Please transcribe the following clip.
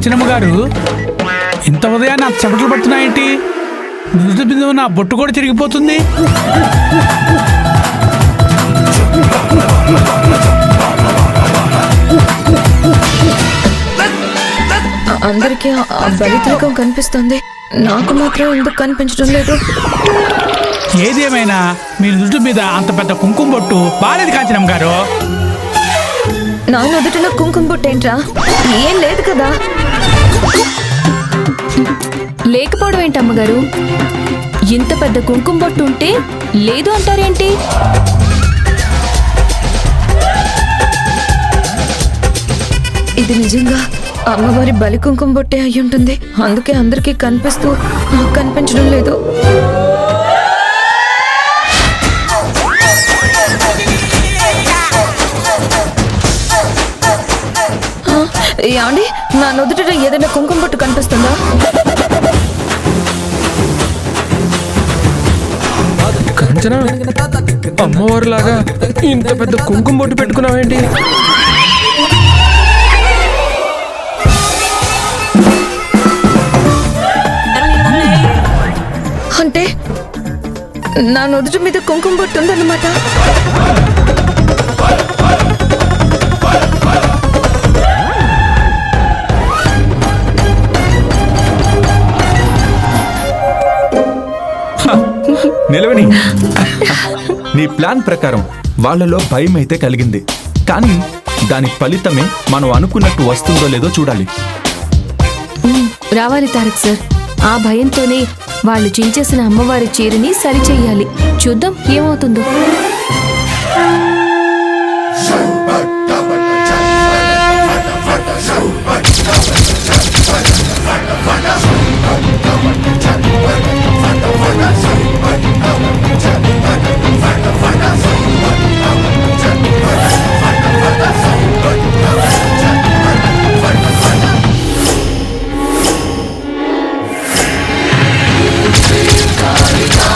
కాంచనమ్మ గారు, ఇంత ఉదయాన్నే అంత చెమటలు పడుతున్నాయేంటి? నుదుటి మీద ఉన్న బొట్టు కూడా తిరిగిపోతుంది. అందరికీ ఆ బలిత్రికం కనిపిస్తుంది, నాకు మాత్రం ఎందుకు కనిపించడం లేదు? ఏదేమైనా మీ నుదుటి మీద అంత పెద్ద కుంకుమ బొట్టు బాలేదు కాంచనమ్మ గారు. నా నుదుటిన కుంకుమ బొట్టు ఏంట్రా? ఏం లేదు కదా. లేకపోవడం ఏంటి అమ్మగారు? ఇంత పెద్ద కుంకుమ బొట్టు ఉంటే లేదు అంటారేంటి? ఇది నిజంగా అమ్మవారి బలి కుంకుమ బొట్టే అయి ఉంటుంది. అందుకే అందరికీ కనిపిస్తూ నాకు కనిపించడం లేదు. ఏమండి, నా నుదుటిన ఏదైనా కుంకుమ బొట్టు కనిపిస్తుందా? కాంచన, అమ్మవారిలాగా ఇంత పెద్ద కుంకుమ బొట్టు పెట్టుకున్నావేంటి? అంటే నా నుదుటి మీద కుంకుమ బొట్టు ఉందన్నమాట. నిలవని, నీ ప్లాన్ ప్రకారం వాళ్ళలో భయం అయితే కలిగింది, కానీ దాని ఫలితమే మనం అనుకున్నట్టు వస్తుందో లేదో చూడాలి. రావాలి తారక్ సార్. ఆ భయంతోనే వాళ్ళు చించేసిన అమ్మవారి చీరని సరిచెయ్యాలి. చూద్దాం ఏమవుతుందో.